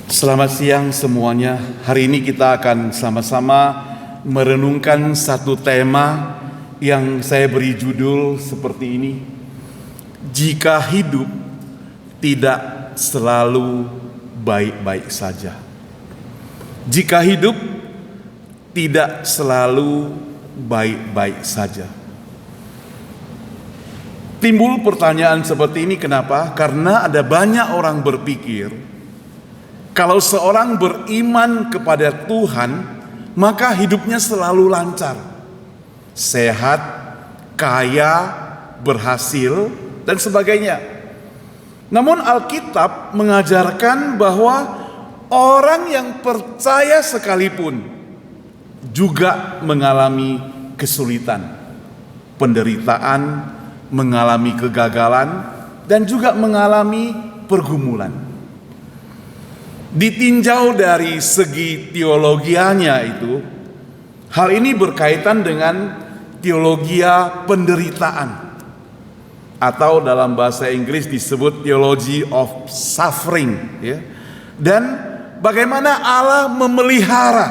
Selamat siang semuanya. Hari ini kita akan sama-sama merenungkan satu tema yang saya beri judul seperti ini. Jika hidup tidak selalu baik-baik saja. Jika hidup tidak selalu baik-baik saja. Timbul pertanyaan seperti ini, kenapa? Karena ada banyak orang berpikir kalau seorang beriman kepada Tuhan, maka hidupnya selalu lancar, sehat, kaya, berhasil, dan sebagainya. Namun Alkitab mengajarkan bahwa orang yang percaya sekalipun juga mengalami kesulitan, penderitaan, mengalami kegagalan, dan juga mengalami pergumulan. Ditinjau dari segi teologianya itu, hal ini berkaitan dengan teologia penderitaan, atau dalam bahasa Inggris disebut theology of suffering, ya. Dan bagaimana Allah memelihara,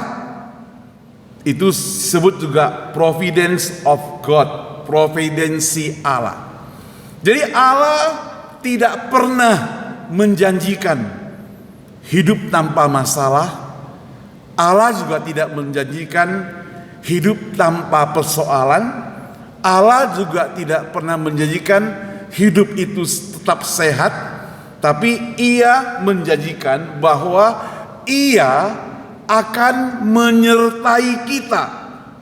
itu disebut juga providence of God, providensi Allah. Jadi Allah tidak pernah menjanjikan hidup tanpa masalah. Allah juga tidak menjanjikan hidup tanpa persoalan. Allah juga tidak pernah menjanjikan hidup itu tetap sehat. Tapi Ia menjanjikan bahwa Ia akan menyertai kita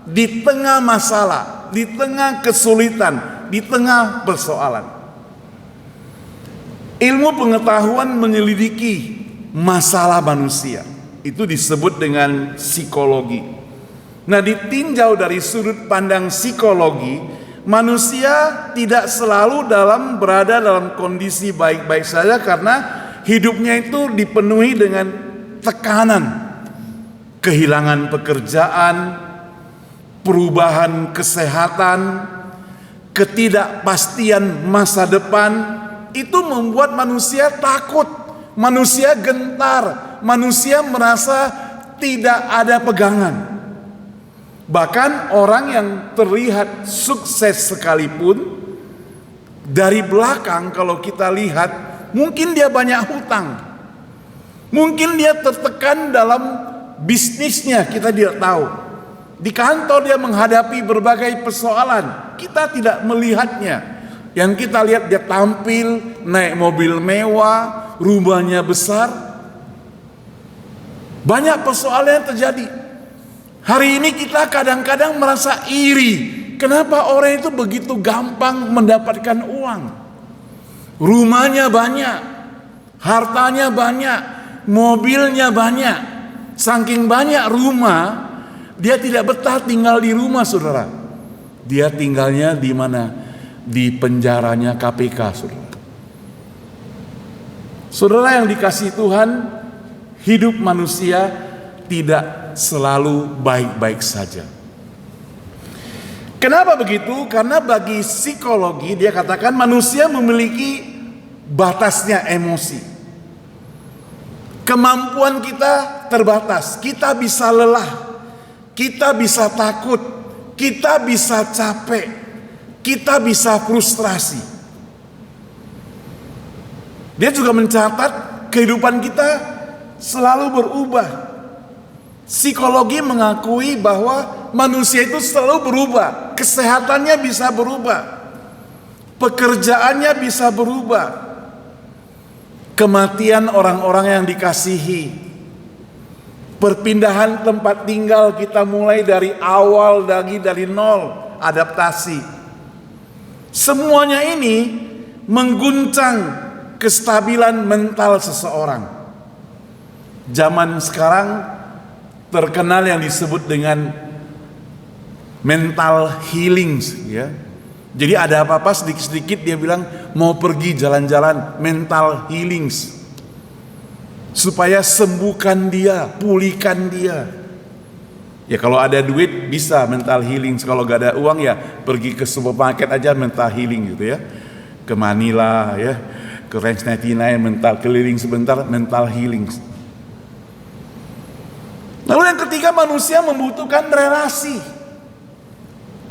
di tengah masalah, di tengah kesulitan, di tengah persoalan. Ilmu pengetahuan menyelidiki masalah manusia, itu disebut dengan psikologi. Nah, ditinjau dari sudut pandang psikologi, manusia tidak selalu berada dalam kondisi baik-baik saja, karena hidupnya itu dipenuhi dengan tekanan, kehilangan pekerjaan, perubahan kesehatan, ketidakpastian masa depan. Itu membuat manusia takut, manusia gentar, manusia merasa tidak ada pegangan. Bahkan orang yang terlihat sukses sekalipun, dari belakang kalau kita lihat, mungkin dia banyak hutang, mungkin dia tertekan dalam bisnisnya, kita tidak tahu. Di kantor dia menghadapi berbagai persoalan, kita tidak melihatnya. Yang kita lihat dia tampil naik mobil mewah, rumahnya besar. Banyak persoalan yang terjadi. Hari ini kita kadang-kadang merasa iri. Kenapa orang itu begitu gampang mendapatkan uang? Rumahnya banyak, hartanya banyak, mobilnya banyak. Saking banyak rumah, dia tidak betah tinggal di rumah, saudara. Dia tinggalnya di mana? Di penjaranya KPK, saudara. Saudara yang dikasihi Tuhan, hidup manusia tidak selalu baik-baik saja. Kenapa begitu? Karena bagi psikologi dia katakan manusia memiliki batasnya emosi. Kemampuan kita terbatas. Kita bisa lelah, kita bisa takut, kita bisa capek, kita bisa frustrasi. Dia juga mencatat kehidupan kita selalu berubah. Psikologi mengakui bahwa manusia itu selalu berubah. Kesehatannya bisa berubah, pekerjaannya bisa berubah, kematian orang-orang yang dikasihi, perpindahan tempat tinggal kita mulai dari awal, dari nol, adaptasi. Semuanya ini mengguncang kestabilan mental seseorang. Zaman sekarang terkenal yang disebut dengan mental healing, ya. Jadi ada apa-apa sedikit-sedikit dia bilang mau pergi jalan-jalan mental healing, supaya sembuhkan dia, pulihkan dia. Ya kalau ada duit bisa mental healing, kalau gak ada uang ya pergi ke supermarket aja mental healing gitu ya. Ke Manila ya, ke Ranch 99 mental keliling sebentar mental healing. Lalu yang ketiga, manusia membutuhkan relasi.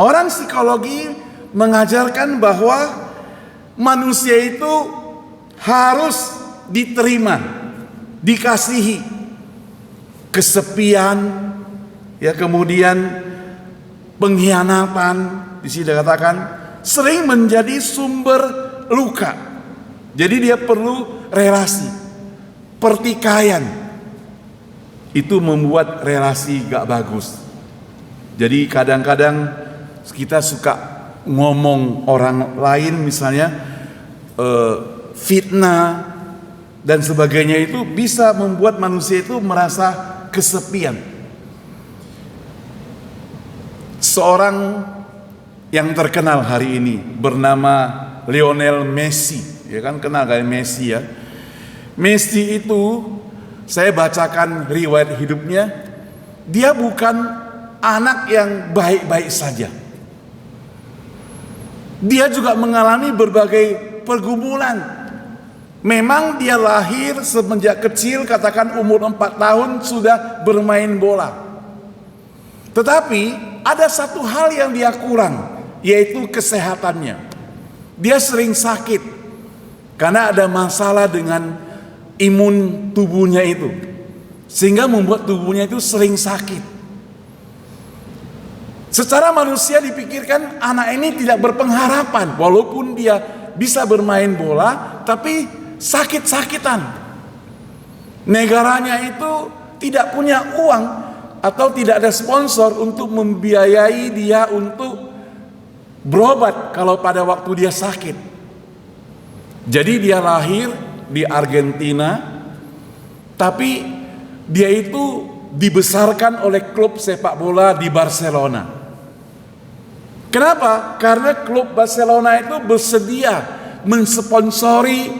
Orang psikologi mengajarkan bahwa manusia itu harus diterima, dikasihi. Kesepian, ya, kemudian pengkhianatan, di sini dikatakan sering menjadi sumber luka. Jadi dia perlu relasi, pertikaian. Itu membuat relasi gak bagus. Jadi kadang-kadang kita suka ngomong orang lain, misalnya fitnah dan sebagainya, itu bisa membuat manusia itu merasa kesepian. Seorang yang terkenal hari ini bernama Lionel Messi, ya kan, kenal kayak Messi ya. Messi itu saya bacakan riwayat hidupnya, dia bukan anak yang baik-baik saja. Dia juga mengalami berbagai pergumulan. Memang dia lahir semenjak kecil, katakan umur 4 tahun sudah bermain bola. Tetapi ada satu hal yang dia kurang, yaitu kesehatannya. Dia sering sakit karena ada masalah dengan imun tubuhnya itu, sehingga membuat tubuhnya itu sering sakit. Secara manusia dipikirkan anak ini tidak berpengharapan, walaupun dia bisa bermain bola, tapi sakit-sakitan. Negaranya itu tidak punya uang atau tidak ada sponsor untuk membiayai dia untuk berobat kalau pada waktu dia sakit. Jadi dia lahir di Argentina, tapi dia itu dibesarkan oleh klub sepak bola di Barcelona. Kenapa? Karena klub Barcelona itu bersedia mensponsori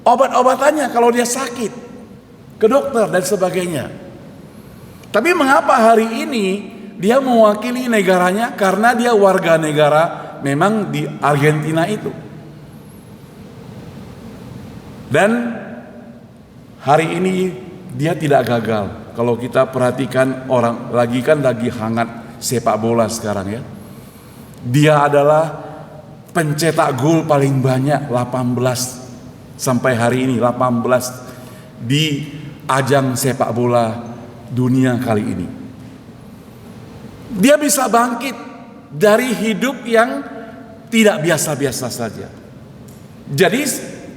obat-obatannya kalau dia sakit, ke dokter dan sebagainya. Tapi mengapa hari ini dia mewakili negaranya? Karena dia warga negara memang di Argentina itu. Dan hari ini dia tidak gagal. Kalau kita perhatikan, orang lagi hangat sepak bola sekarang ya. Dia adalah pencetak gol paling banyak, 18 sampai hari ini, 18 di ajang sepak bola dunia kali ini. Dia bisa bangkit dari hidup yang tidak biasa-biasa saja. Jadi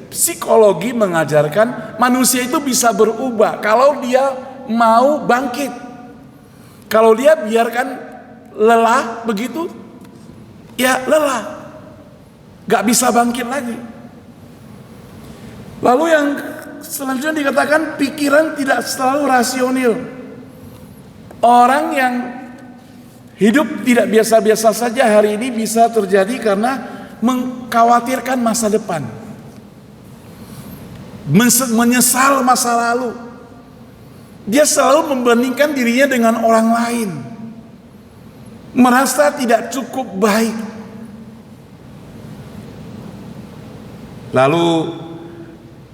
psikologi mengajarkan manusia itu bisa berubah kalau dia mau bangkit. Kalau dia biarkan lelah begitu, ya lelah, gak bisa bangkit lagi. Lalu yang selanjutnya dikatakan pikiran tidak selalu rasional. Orang yang hidup tidak biasa-biasa saja hari ini bisa terjadi karena mengkhawatirkan masa depan, menyesal masa lalu. Dia selalu membandingkan dirinya dengan orang lain, merasa tidak cukup baik. Lalu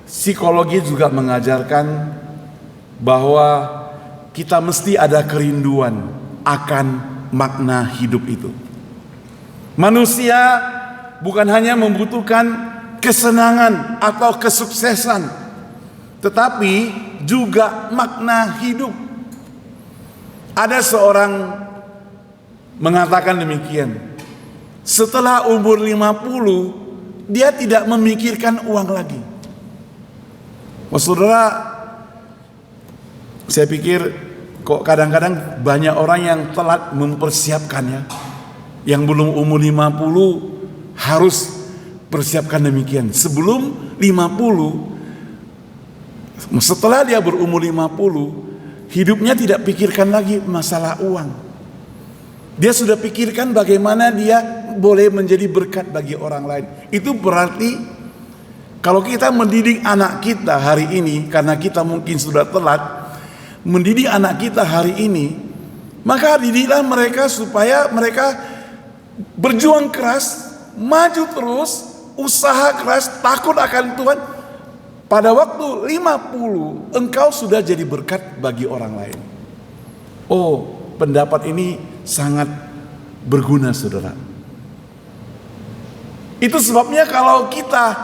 psikologi juga mengajarkan bahwa kita mesti ada kerinduan akan makna hidup itu. Manusia bukan hanya membutuhkan kesenangan atau kesuksesan, tetapi juga makna hidup. Ada seorang mengatakan demikian, setelah umur 50 dia tidak memikirkan uang lagi. Saudara, saya pikir kok kadang-kadang banyak orang yang telat mempersiapkannya. Yang belum umur 50 harus persiapkan demikian. Sebelum 50, setelah dia berumur 50, hidupnya tidak pikirkan lagi masalah uang. Dia sudah pikirkan bagaimana dia boleh menjadi berkat bagi orang lain. Itu berarti kalau kita mendidik anak kita hari ini, karena kita mungkin sudah telat mendidik anak kita hari ini, maka didiklah mereka supaya mereka berjuang keras, maju terus, usaha keras, takut akan Tuhan. Pada waktu 50 engkau sudah jadi berkat bagi orang lain. Oh, pendapat ini sangat berguna, saudara. Itu sebabnya kalau kita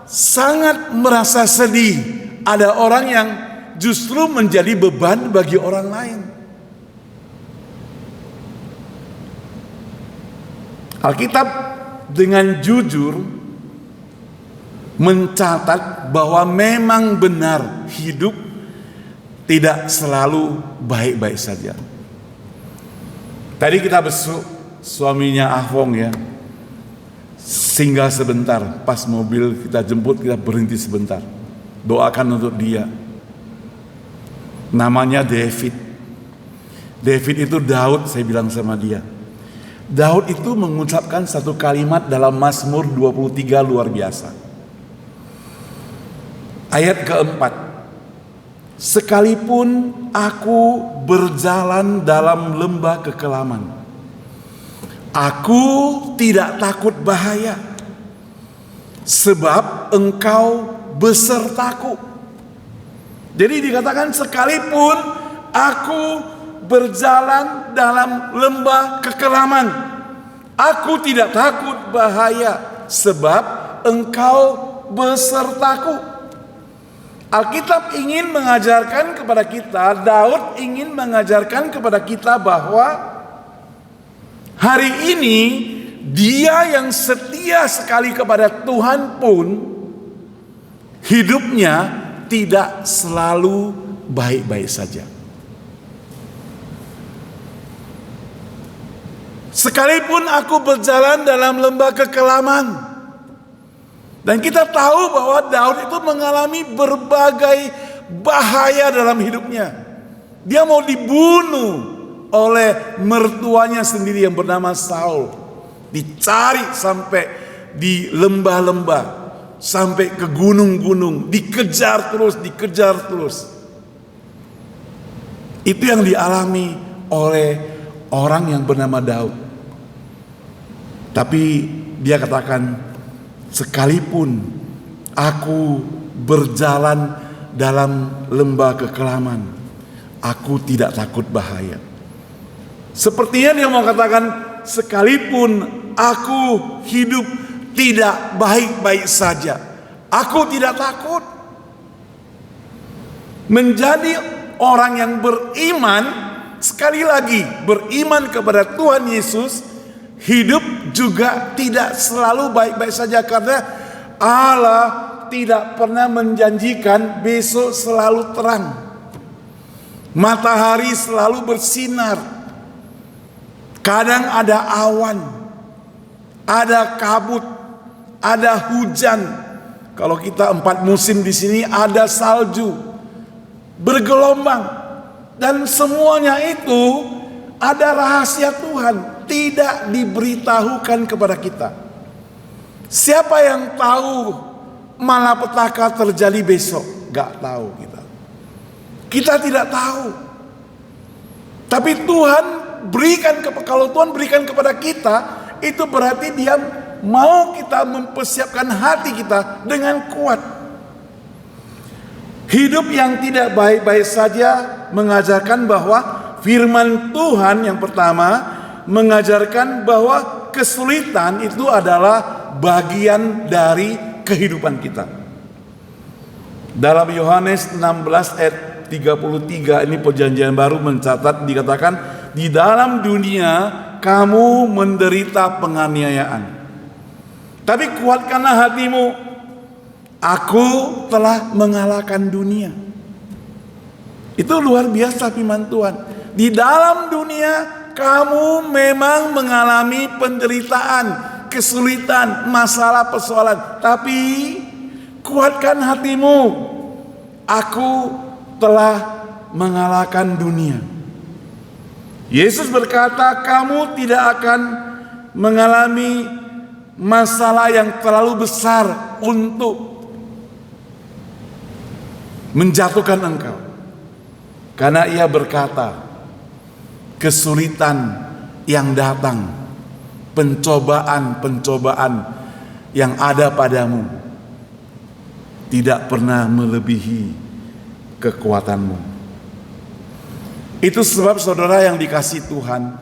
sangat merasa sedih, ada orang yang justru menjadi beban bagi orang lain. Alkitab dengan jujur mencatat bahwa memang benar hidup tidak selalu baik-baik saja. Tadi kita besuk suaminya Ahong ya, singgah sebentar, pas mobil kita jemput kita berhenti sebentar, doakan untuk dia. Namanya David. David itu Daud, saya bilang sama dia. Daud itu mengucapkan satu kalimat dalam Mazmur 23 luar biasa. Ayat keempat, sekalipun aku berjalan dalam lembah kekelaman, aku tidak takut bahaya, sebab engkau besertaku. Jadi dikatakan sekalipun aku berjalan dalam lembah kekelaman, aku tidak takut bahaya, sebab engkau besertaku. Alkitab ingin mengajarkan kepada kita, Daud ingin mengajarkan kepada kita bahwa hari ini dia yang setia sekali kepada Tuhan pun hidupnya tidak selalu baik-baik saja. Sekalipun aku berjalan dalam lembah kekelaman, dan kita tahu bahwa Daud itu mengalami berbagai bahaya dalam hidupnya. Dia mau dibunuh oleh mertuanya sendiri yang bernama Saul. Dicari sampai di lembah-lembah, sampai ke gunung-gunung, dikejar terus. Itu yang dialami oleh orang yang bernama Daud. Tapi dia katakan, sekalipun aku berjalan dalam lembah kekelaman, aku tidak takut bahaya. Sepertinya dia mau katakan, sekalipun aku hidup tidak baik-baik saja, aku tidak takut. Menjadi orang yang beriman, sekali lagi beriman kepada Tuhan Yesus, hidup juga tidak selalu baik-baik saja, karena Allah tidak pernah menjanjikan besok selalu terang. Matahari selalu bersinar. Kadang ada awan, ada kabut, ada hujan. Kalau kita 4 musim di sini, ada salju, bergelombang, dan semuanya itu ada rahasia Tuhan, tidak diberitahukan kepada kita. Siapa yang tahu malapetaka terjadi besok? Gak tahu kita. Kita tidak tahu. Tapi Tuhan berikan, kalau Tuhan berikan kepada kita, itu berarti Dia mau kita mempersiapkan hati kita dengan kuat. Hidup yang tidak baik-baik saja mengajarkan bahwa firman Tuhan yang pertama mengajarkan bahwa kesulitan itu adalah bagian dari kehidupan kita. Dalam Yohanes 16 ayat 33 ini perjanjian baru mencatat, dikatakan di dalam dunia kamu menderita penganiayaan, tapi kuatkanlah hatimu, aku telah mengalahkan dunia. Itu luar biasa firman Tuhan. Di dalam dunia kamu memang mengalami penderitaan, kesulitan, masalah, persoalan, tapi kuatkan hatimu, aku telah mengalahkan dunia. Yesus berkata, kamu tidak akan mengalami masalah yang terlalu besar untuk menjatuhkan engkau. Karena Ia berkata, kesulitan yang datang, pencobaan-pencobaan yang ada padamu tidak pernah melebihi kekuatanmu. Itu sebab saudara yang dikasih Tuhan,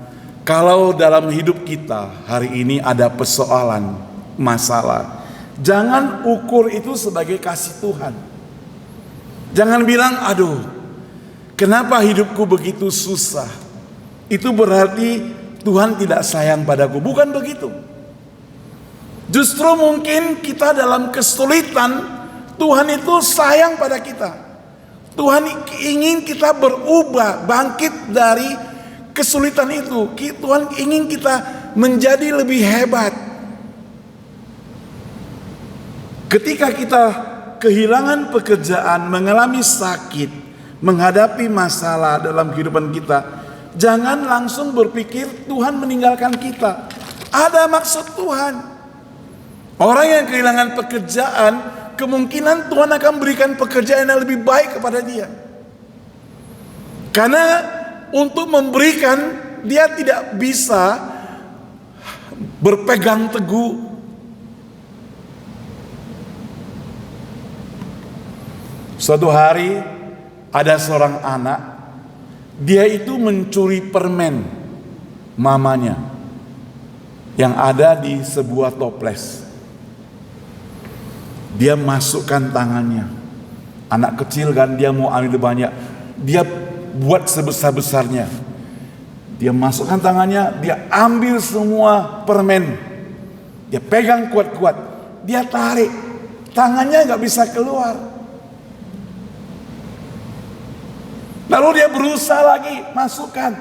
kalau dalam hidup kita hari ini ada persoalan, masalah, jangan ukur itu sebagai kasih Tuhan. Jangan bilang, aduh, kenapa hidupku begitu susah? Itu berarti Tuhan tidak sayang padaku. Bukan begitu. Justru mungkin kita dalam kesulitan, Tuhan itu sayang pada kita. Tuhan ingin kita berubah, bangkit dari kesulitan itu. Tuhan ingin kita menjadi lebih hebat. Ketika kita kehilangan pekerjaan, mengalami sakit, menghadapi masalah dalam kehidupan kita, jangan langsung berpikir Tuhan meninggalkan kita. Ada maksud Tuhan. Orang yang kehilangan pekerjaan, kemungkinan Tuhan akan berikan pekerjaan yang lebih baik kepada dia. Karena untuk memberikan, dia tidak bisa berpegang teguh. Suatu hari ada seorang anak, dia itu mencuri permen mamanya yang ada di sebuah toples. Dia masukkan tangannya. Anak kecil kan, dia mau ambil banyak. Dia buat sebesar-besarnya. Dia masukkan tangannya, dia ambil semua permen. Dia pegang kuat-kuat. Dia tarik. Tangannya gak bisa keluar. Lalu dia berusaha lagi, masukkan.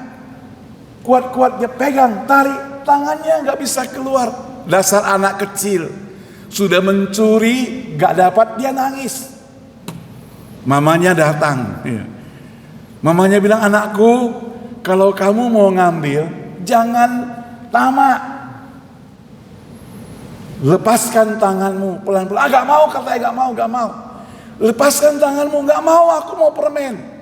Kuat-kuat dia pegang, tarik. Tangannya gak bisa keluar. Dasar anak kecil. Sudah mencuri, gak dapat, dia nangis. Mamanya datang. Mamanya bilang, anakku, kalau kamu mau ngambil, jangan tamak. Lepaskan tanganmu pelan-pelan. Gak mau, katanya gak mau. Lepaskan tanganmu, gak mau, aku mau permen.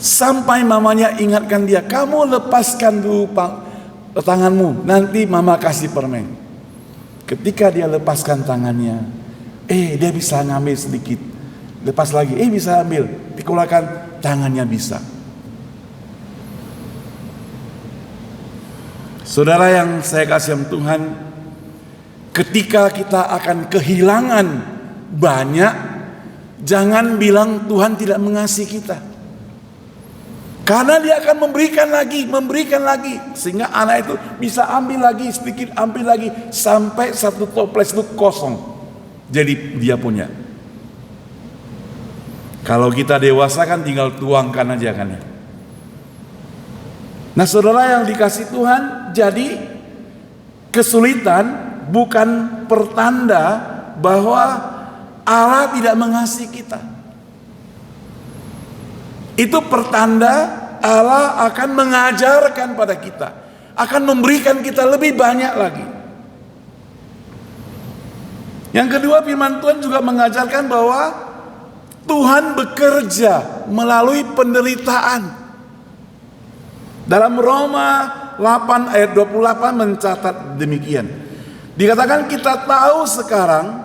Sampai mamanya ingatkan dia, kamu lepaskan dulu tanganmu, nanti mama kasih permen. Ketika dia lepaskan tangannya, dia bisa ngambil sedikit. Lepas lagi, bisa ambil. Dikeluarkan, tangannya bisa. Saudara yang saya kasih Tuhan, ketika kita akan kehilangan banyak, jangan bilang Tuhan tidak mengasihi kita. Karena dia akan memberikan lagi. Sehingga anak itu bisa ambil lagi, sedikit ambil lagi. Sampai satu toples itu kosong. Jadi dia punya. Kalau kita dewasa kan tinggal tuangkan aja kan ya. Nah saudara yang dikasih Tuhan, jadi kesulitan bukan pertanda bahwa Allah tidak mengasihi kita. Itu pertanda Allah akan mengajarkan pada kita, akan memberikan kita lebih banyak lagi. Yang kedua, firman Tuhan juga mengajarkan bahwa Tuhan bekerja melalui penderitaan. Dalam Roma 8 ayat 28 mencatat demikian. Dikatakan kita tahu sekarang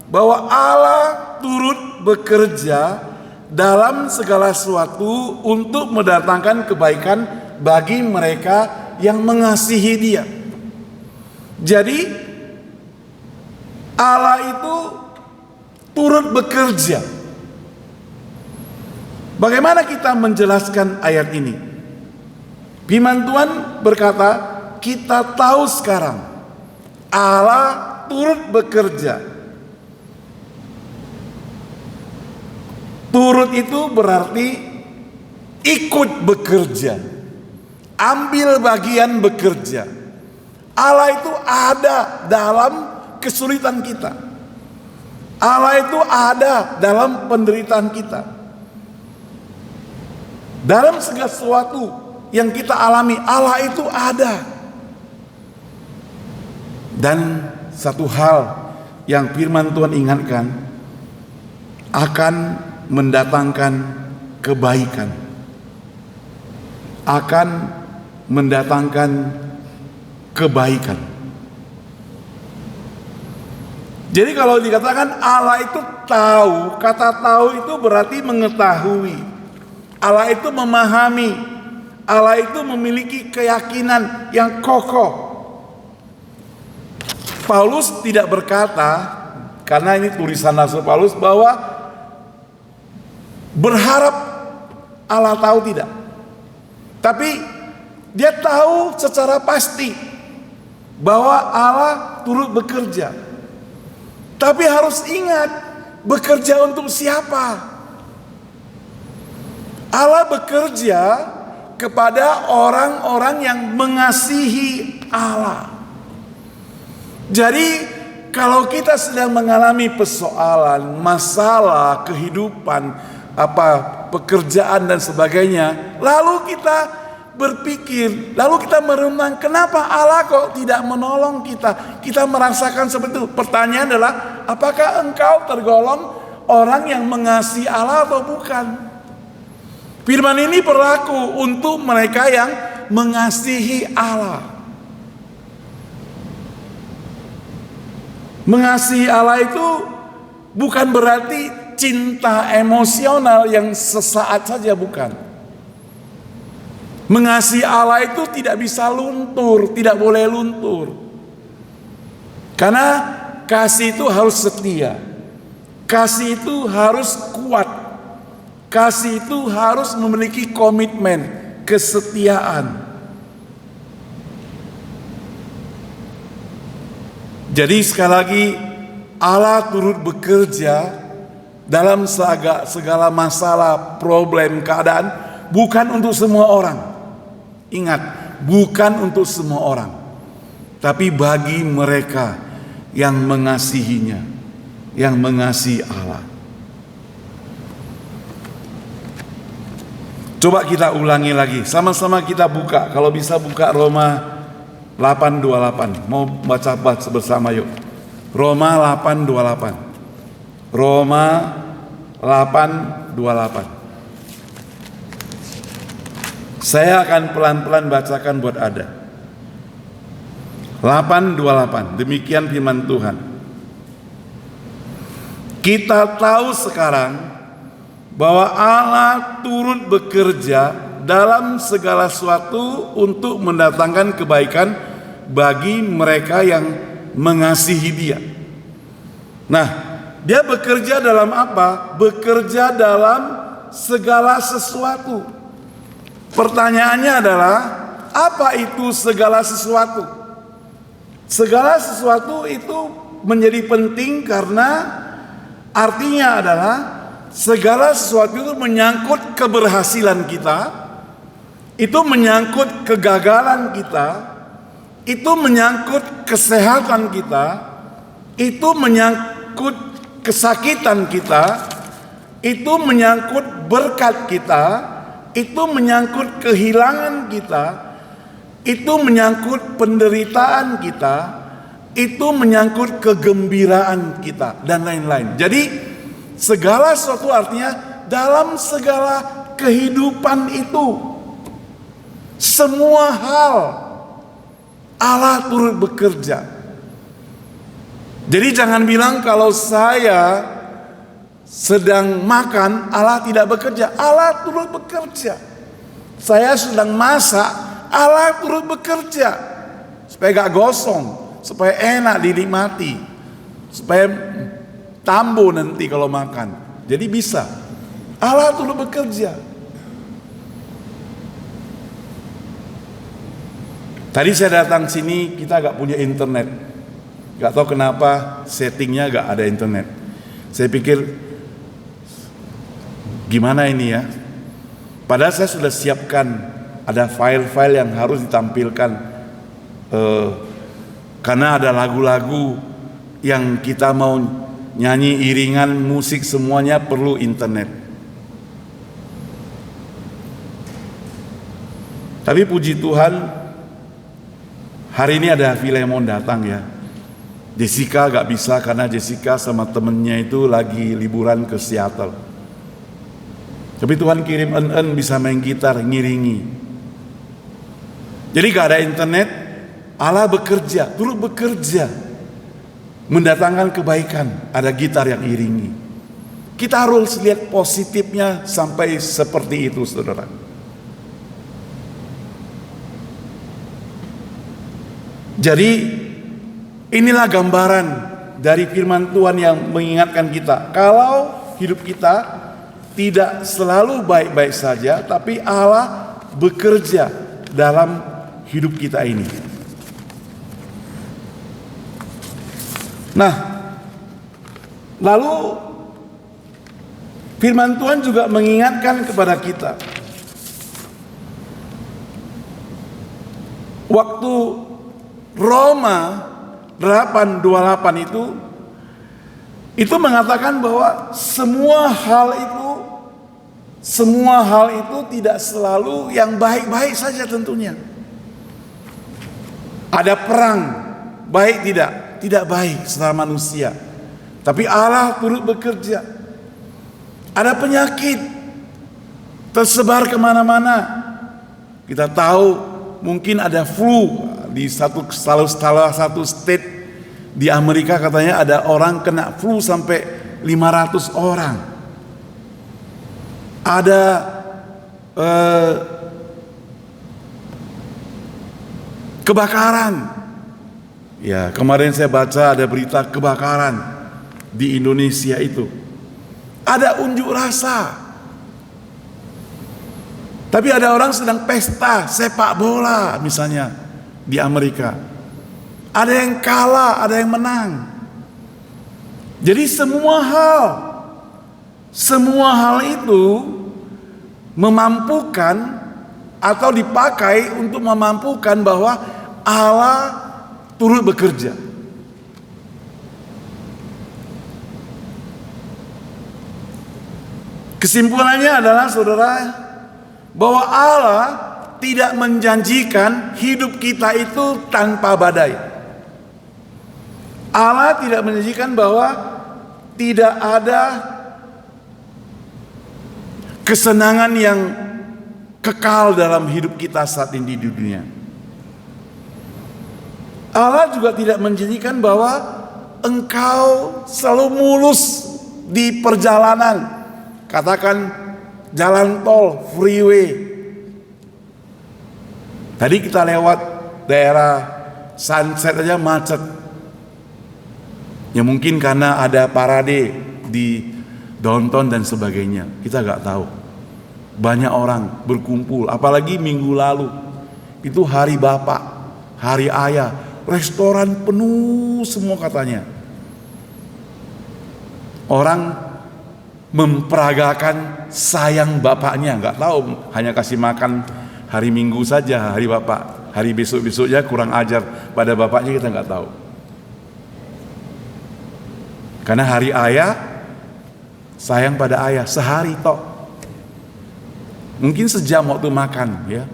bahwa Allah turut bekerja dalam segala sesuatu untuk mendatangkan kebaikan bagi mereka yang mengasihi Dia. Jadi Allah itu turut bekerja. Bagaimana kita menjelaskan ayat ini? Firman Tuhan berkata, kita tahu sekarang Allah turut bekerja. Turut itu berarti ikut bekerja, ambil bagian bekerja. Allah itu ada dalam kesulitan kita. Allah itu ada dalam penderitaan kita. Dalam segala sesuatu yang kita alami, Allah itu ada. Dan satu hal yang firman Tuhan ingatkan, akan mendatangkan kebaikan, akan mendatangkan kebaikan. Jadi kalau dikatakan Allah itu tahu, kata tahu itu berarti mengetahui. Allah itu memahami, Allah itu memiliki keyakinan yang kokoh. Paulus tidak berkata, karena ini tulisan Rasul Paulus, bahwa berharap Allah tahu, tidak. Tapi dia tahu secara pasti bahwa Allah turut bekerja. Tapi harus ingat, bekerja untuk siapa? Allah bekerja kepada orang-orang yang mengasihi Allah. Jadi kalau kita sedang mengalami persoalan, masalah, kehidupan, pekerjaan dan sebagainya, lalu kita berpikir, lalu kita merenung, kenapa Allah kok tidak menolong kita? Kita merasakan seperti itu. Pertanyaan adalah, apakah engkau tergolong orang yang mengasihi Allah atau bukan? Firman ini berlaku untuk mereka yang mengasihi Allah. Mengasihi Allah itu bukan berarti cinta emosional yang sesaat saja, bukan. Mengasihi Allah itu tidak bisa luntur, tidak boleh luntur. Karena kasih itu harus setia. Kasih itu harus kuat. Kasih itu harus memiliki komitmen, kesetiaan. Jadi sekali lagi, Allah turut bekerja dalam segala masalah, problem, keadaan, bukan untuk semua orang. Ingat, bukan untuk semua orang, tapi bagi mereka yang mengasihinya, yang mengasihi Allah. Coba kita ulangi lagi, sama-sama kita buka. Kalau bisa buka Roma 8:28. Mau baca bersama yuk. Roma 8:28. Roma 8:28. Saya akan pelan-pelan bacakan buat Anda. 8:28. Demikian firman Tuhan. Kita tahu sekarang bahwa Allah turut bekerja dalam segala sesuatu untuk mendatangkan kebaikan bagi mereka yang mengasihi Dia. Nah, Dia bekerja dalam apa? Bekerja dalam segala sesuatu. Pertanyaannya adalah, apa itu segala sesuatu? Segala sesuatu itu menjadi penting karena artinya adalah segala sesuatu itu menyangkut keberhasilan kita, itu menyangkut kegagalan kita, itu menyangkut kesehatan kita, itu menyangkut kesakitan kita, itu menyangkut berkat kita, itu menyangkut kehilangan kita, itu menyangkut penderitaan kita, itu menyangkut kegembiraan kita, dan lain-lain. Jadi segala sesuatu artinya dalam segala kehidupan itu, semua hal Allah turut bekerja. Jadi jangan bilang kalau saya sedang makan Allah tidak bekerja. Allah turut bekerja. Saya sedang masak, Allah turut bekerja supaya gak gosong, supaya enak dinikmati, supaya tambo nanti kalau makan. Jadi bisa. Allah turut bekerja. Tadi saya datang sini, kita gak punya internet. Gak tahu kenapa settingnya gak ada internet. Saya pikir, gimana ini ya? Padahal saya sudah siapkan, ada file-file yang harus ditampilkan. Karena ada lagu-lagu yang kita mau nyanyi, iringan, musik, semuanya perlu internet. Tapi puji Tuhan, hari ini ada Filemon datang ya. Jessica gak bisa karena Jessica sama temennya itu lagi liburan ke Seattle. Tapi Tuhan kirim En bisa main gitar, ngiringi. Jadi gak ada internet, Allah bekerja, turut bekerja, mendatangkan kebaikan. Ada gitar yang iringi. Kita harus lihat positifnya sampai seperti itu, saudara. Jadi inilah gambaran dari firman Tuhan yang mengingatkan kita, kalau hidup kita tidak selalu baik-baik saja, tapi Allah bekerja dalam hidup kita ini. Nah, lalu firman Tuhan juga mengingatkan kepada kita, waktu Roma 8:28 itu mengatakan bahwa semua hal itu tidak selalu yang baik-baik saja tentunya. Ada perang, baik tidak baik secara manusia, tapi Allah turut bekerja. Ada penyakit tersebar kemana-mana. Kita tahu mungkin ada flu di salah satu state di Amerika, katanya ada orang kena flu sampai 500 orang. Ada kebakaran. Ya, kemarin saya baca ada berita kebakaran di Indonesia itu. Ada unjuk rasa. Tapi ada orang sedang pesta sepak bola misalnya di Amerika. Ada yang kalah, ada yang menang. Jadi semua hal itu memampukan atau dipakai untuk memampukan bahwa Allah turut bekerja. Kesimpulannya adalah, saudara, bahwa Allah tidak menjanjikan hidup kita itu tanpa badai. Allah tidak menjanjikan bahwa tidak ada kesenangan yang kekal dalam hidup kita saat ini di dunia. Allah juga tidak menjanjikan bahwa engkau selalu mulus di perjalanan. Katakan jalan tol, freeway. Tadi kita lewat daerah Sunset aja macet. Ya mungkin karena ada parade di downtown dan sebagainya. Kita nggak tahu. Banyak orang berkumpul, apalagi minggu lalu. Itu hari Bapak, hari Ayah. Restoran penuh semua katanya. Orang memperagakan sayang bapaknya, nggak tahu, hanya kasih makan hari Minggu saja, hari Bapak, hari besok-besoknya kurang ajar pada bapaknya, kita nggak tahu. Karena hari Ayah sayang pada ayah sehari tok, mungkin sejam waktu makan, ya.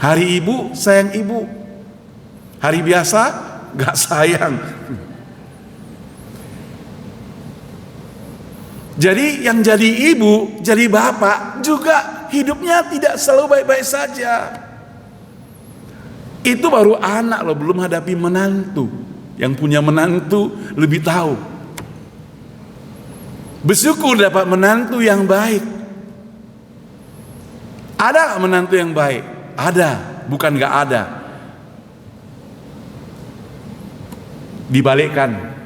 Hari Ibu sayang ibu, hari biasa nggak sayang. Jadi yang jadi ibu, jadi bapak juga hidupnya tidak selalu baik-baik saja. Itu baru anak loh, belum hadapi menantu. Yang punya menantu lebih tahu. Bersyukur dapat menantu yang baik. Ada menantu yang baik? Ada, bukan gak ada. Dibalikkan.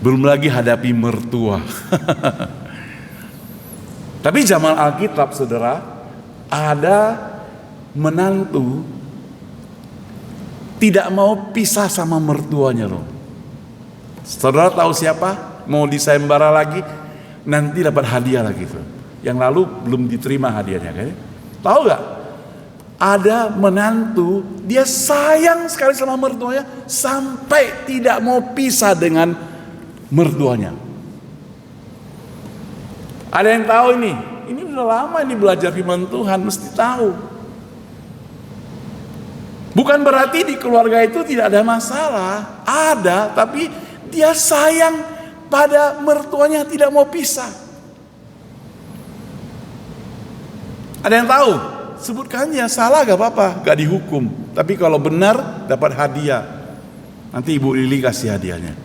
Belum lagi hadapi mertua. Tapi zaman Alkitab, saudara, ada menantu tidak mau pisah sama mertuanya loh. Saudara tahu siapa? Mau disembara lagi, nanti dapat hadiah lagi tuh. Yang lalu belum diterima hadiahnya, kan? Tahu gak? Ada menantu, dia sayang sekali sama mertuanya sampai tidak mau pisah dengan mertuanya. Ada yang tahu ini udah lama ini belajar firman Tuhan, mesti tahu. Bukan berarti di keluarga itu tidak ada masalah, ada, tapi dia sayang pada mertuanya, tidak mau pisah. Ada yang tahu? Sebutkannya, salah gak apa-apa, gak dihukum. Tapi kalau benar dapat hadiah. Nanti Ibu Lili kasih hadiahnya.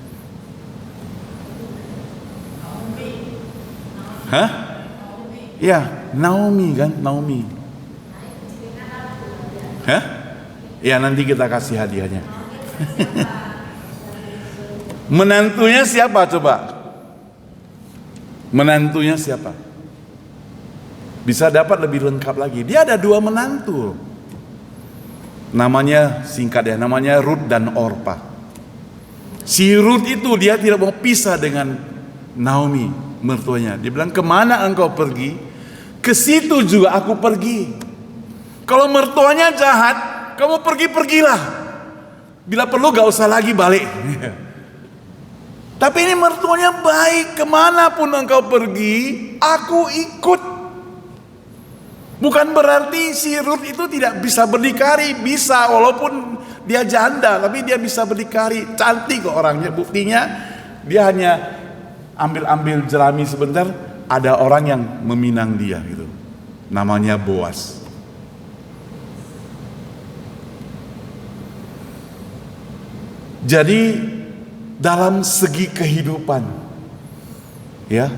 Hah? Ya, Naomi kan, Naomi. Hah? Ya, nanti kita kasih hadiahnya. Menantunya siapa coba? Menantunya siapa? Bisa dapat lebih lengkap lagi. Dia ada 2 menantu. Namanya singkat ya, namanya Ruth dan Orpa. Si Ruth itu dia tidak mau pisah dengan Naomi, mertuanya. Dia bilang, kemana engkau pergi? Ke situ juga aku pergi. Kalau mertuanya jahat, kamu pergilah. Bila perlu gak usah lagi balik. Tapi ini mertuanya baik, kemanapun engkau pergi, aku ikut. Bukan berarti si Ruth itu tidak bisa berdikari, bisa walaupun dia janda, tapi dia bisa berdikari, cantik kok orangnya. Buktinya dia hanya ambil jerami sebentar, ada orang yang meminang dia gitu. Namanya Boas. Jadi dalam segi kehidupan, ya,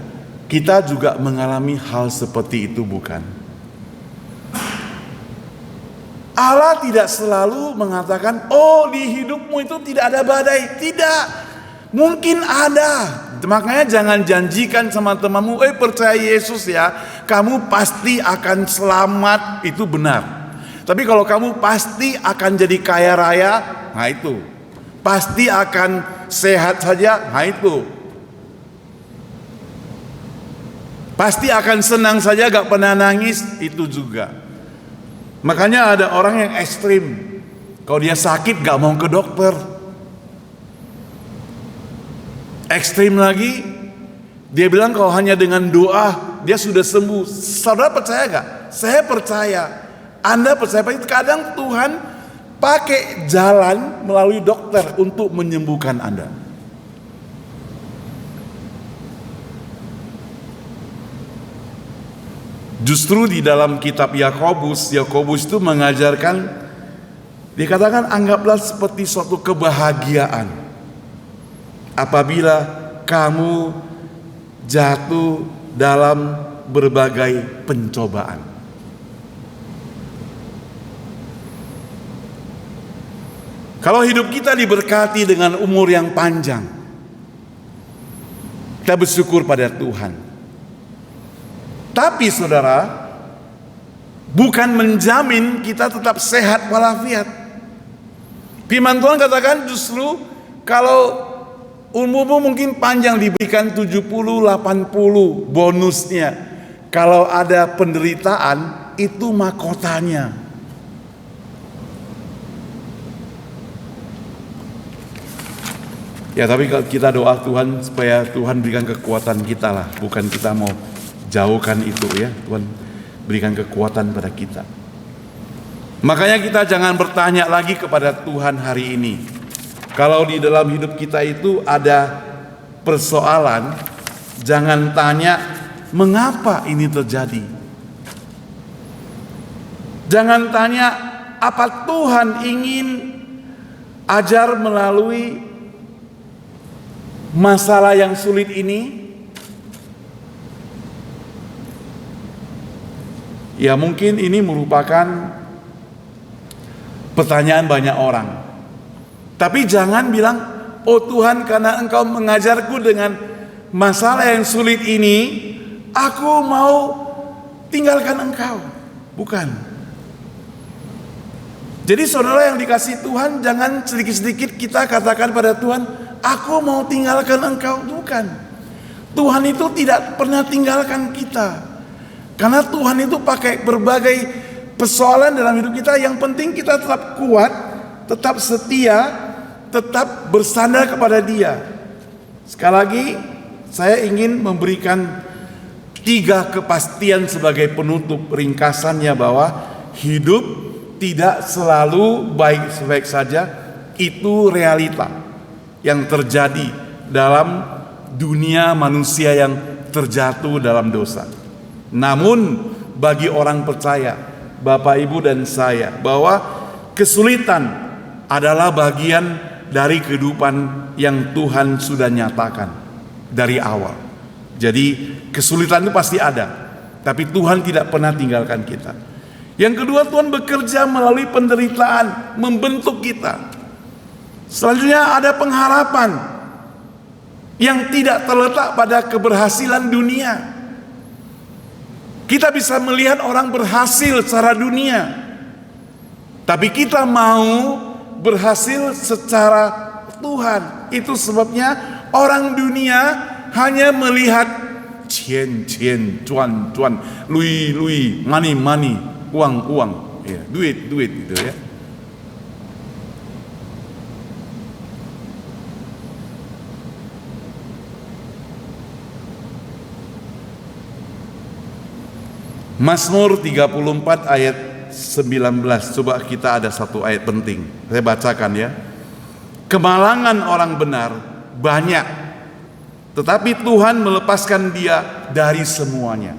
kita juga mengalami hal seperti itu, bukan? Allah tidak selalu mengatakan, oh di hidupmu itu tidak ada badai. Tidak, mungkin ada. Makanya jangan janjikan sama temanmu, percaya Yesus ya, kamu pasti akan selamat. Itu benar. Tapi kalau kamu pasti akan jadi kaya raya, nah itu. Pasti akan sehat saja, nah itu. Pasti akan senang saja, gak pernah nangis, itu juga. Makanya ada orang yang ekstrim. Kalau dia sakit gak mau ke dokter. Ekstrim lagi, dia bilang kalau hanya dengan doa dia sudah sembuh. Saudara percaya gak? Saya percaya. Anda percaya? Kadang Tuhan pakai jalan melalui dokter untuk menyembuhkan Anda. Justru di dalam kitab Yakobus itu mengajarkan, dikatakan anggaplah seperti suatu kebahagiaan apabila kamu jatuh dalam berbagai pencobaan. Kalau hidup kita diberkati dengan umur yang panjang, kita bersyukur pada Tuhan. Tapi saudara, bukan menjamin kita tetap sehat walafiat. Firman Tuhan katakan justru kalau umurmu mungkin panjang diberikan 70, 80 bonusnya. Kalau ada penderitaan itu mahkotanya. Ya tapi kalau kita doa Tuhan supaya Tuhan berikan kekuatan kita lah, bukan kita mau jauhkan itu ya. Tuhan berikan kekuatan pada kita. Makanya kita jangan bertanya lagi kepada Tuhan hari ini. Kalau di dalam hidup kita itu ada persoalan, jangan tanya mengapa ini terjadi. Jangan tanya apa Tuhan ingin ajar melalui masalah yang sulit ini. Ya mungkin ini merupakan pertanyaan banyak orang. Tapi jangan bilang, oh Tuhan karena Engkau mengajarku dengan masalah yang sulit ini, aku mau tinggalkan Engkau. Bukan. Jadi saudara yang dikasih Tuhan, jangan sedikit-sedikit kita katakan pada Tuhan, aku mau tinggalkan Engkau. Bukan. Tuhan itu tidak pernah tinggalkan kita. Karena Tuhan itu pakai berbagai persoalan dalam hidup kita. Yang penting kita tetap kuat, tetap setia, tetap bersandar kepada Dia. Sekali lagi, saya ingin memberikan 3 kepastian sebagai penutup ringkasannya bahwa hidup tidak selalu baik-baik saja. Itu realita yang terjadi dalam dunia manusia yang terjatuh dalam dosa. Namun bagi orang percaya, Bapak Ibu dan saya, bahwa kesulitan adalah bagian dari kehidupan yang Tuhan sudah nyatakan dari awal. Jadi kesulitan itu pasti ada, tapi Tuhan tidak pernah tinggalkan kita. Yang kedua, Tuhan bekerja melalui penderitaan, membentuk kita. Selanjutnya ada pengharapan yang tidak terletak pada keberhasilan dunia. Kita bisa melihat orang berhasil secara dunia, tapi kita mau berhasil secara Tuhan. Itu sebabnya orang dunia hanya melihat cien, cuan, lui, money, uang, ya, duit gitu ya. Mazmur 34 ayat 19. Coba kita ada satu ayat penting. Saya bacakan ya. Kemalangan orang benar banyak, tetapi Tuhan melepaskan dia dari semuanya.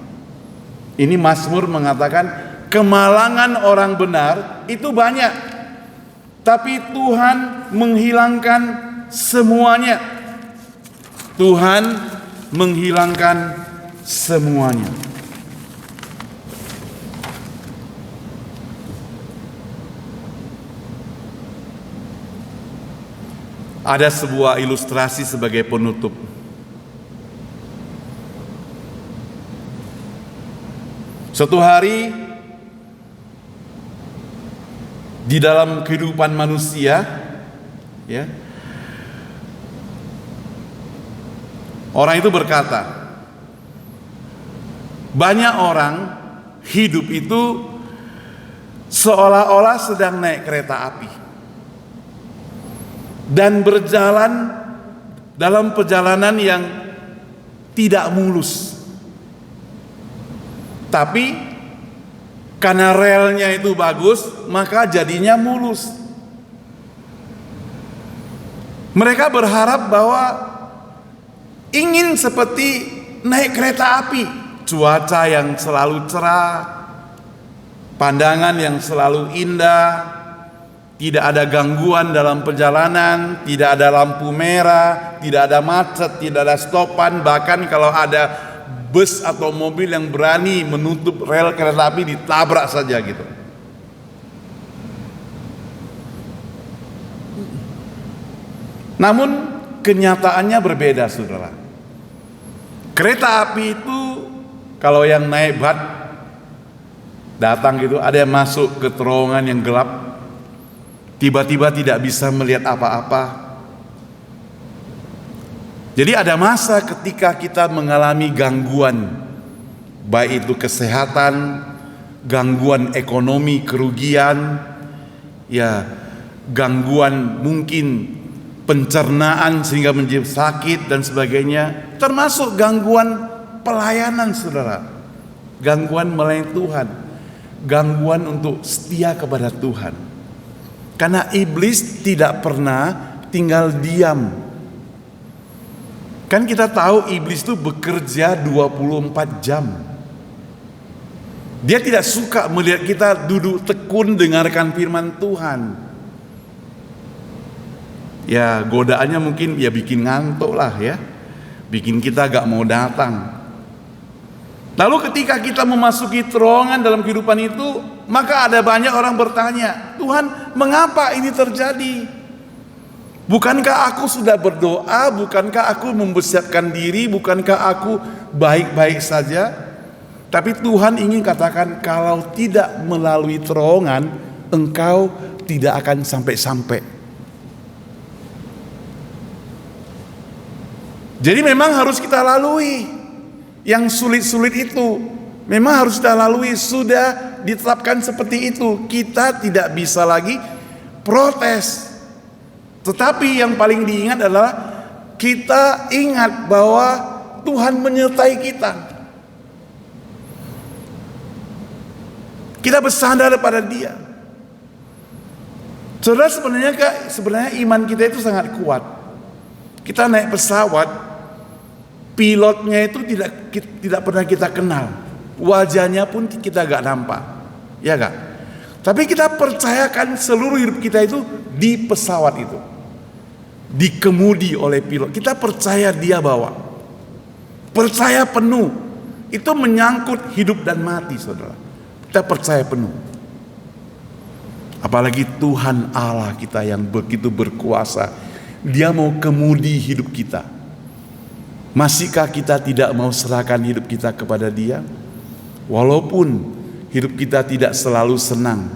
Ini Mazmur mengatakan kemalangan orang benar itu banyak, tapi Tuhan menghilangkan semuanya. Tuhan menghilangkan semuanya. Ada sebuah ilustrasi sebagai penutup. Suatu hari di dalam kehidupan manusia, ya, orang itu berkata, banyak orang hidup itu seolah-olah sedang naik kereta api dan berjalan dalam perjalanan yang tidak mulus. Tapi karena relnya itu bagus, maka jadinya mulus. Mereka berharap bahwa ingin seperti naik kereta api, cuaca yang selalu cerah, pandangan yang selalu indah, tidak ada gangguan dalam perjalanan, tidak ada lampu merah, tidak ada macet, tidak ada stopan. Bahkan kalau ada bus atau mobil yang berani menutup rel kereta api, ditabrak saja gitu. Namun kenyataannya berbeda, saudara. Kereta api itu kalau yang naik bat datang gitu, ada yang masuk ke terowongan yang gelap, tiba-tiba tidak bisa melihat apa-apa. Jadi ada masa ketika kita mengalami gangguan, baik itu kesehatan, gangguan ekonomi, kerugian, ya, gangguan mungkin pencernaan sehingga menjadi sakit dan sebagainya, termasuk gangguan pelayanan, saudara, gangguan melayani Tuhan, gangguan untuk setia kepada Tuhan. Karena iblis tidak pernah tinggal diam. Kan kita tahu iblis itu bekerja 24 jam. Dia tidak suka melihat kita duduk tekun dengarkan firman Tuhan. Ya, godaannya mungkin ya bikin ngantuk lah ya, bikin kita gak mau datang. Lalu ketika kita memasuki terowongan dalam kehidupan itu, maka ada banyak orang bertanya, Tuhan, mengapa ini terjadi? Bukankah aku sudah berdoa? Bukankah aku mempersiapkan diri? Bukankah aku baik-baik saja? Tapi Tuhan ingin katakan, kalau tidak melalui terowongan, engkau tidak akan sampai-sampai. Jadi memang harus kita lalui yang sulit-sulit itu, memang harus kita lalui. Sudah ditetapkan seperti itu, kita tidak bisa lagi protes. Tetapi yang paling diingat adalah kita ingat bahwa Tuhan menyertai kita. Kita bersandar pada Dia. Saudara, sebenarnya iman kita itu sangat kuat. Kita naik pesawat, pilotnya itu tidak pernah kita kenal, wajahnya pun kita gak nampak, ya gak? Tapi kita percayakan seluruh hidup kita itu di pesawat itu, dikemudi oleh pilot. Kita percaya dia bawa. Percaya penuh. Itu menyangkut hidup dan mati, saudara. Kita percaya penuh. Apalagi Tuhan Allah kita yang begitu berkuasa. Dia mau kemudi hidup kita. Masihkah kita tidak mau serahkan hidup kita kepada Dia? Walaupun hidup kita tidak selalu senang,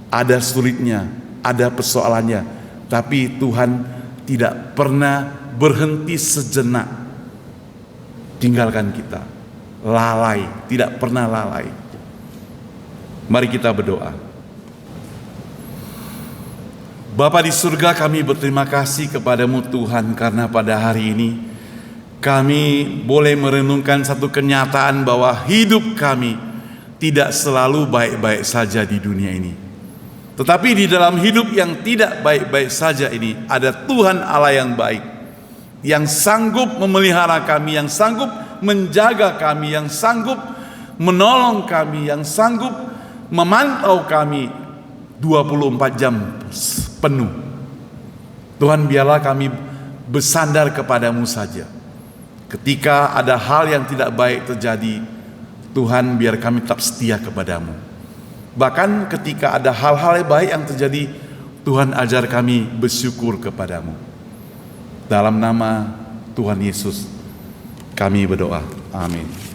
ada sulitnya, ada persoalannya, tapi Tuhan tidak pernah berhenti sejenak tinggalkan kita. Lalai, tidak pernah lalai. Mari kita berdoa. Bapa di surga, kami berterima kasih kepadamu Tuhan, karena pada hari ini kami boleh merenungkan satu kenyataan bahwa hidup kami tidak selalu baik-baik saja di dunia ini. Tetapi di dalam hidup yang tidak baik-baik saja ini, ada Tuhan Allah yang baik, yang sanggup memelihara kami, yang sanggup menjaga kami, yang sanggup menolong kami, yang sanggup memantau kami 24 jam penuh. Tuhan, biarlah kami bersandar kepadamu saja. Ketika ada hal yang tidak baik terjadi, Tuhan, biar kami tetap setia kepadamu. Bahkan ketika ada hal-hal yang baik yang terjadi, Tuhan, ajar kami bersyukur kepadamu. Dalam nama Tuhan Yesus kami berdoa. Amin.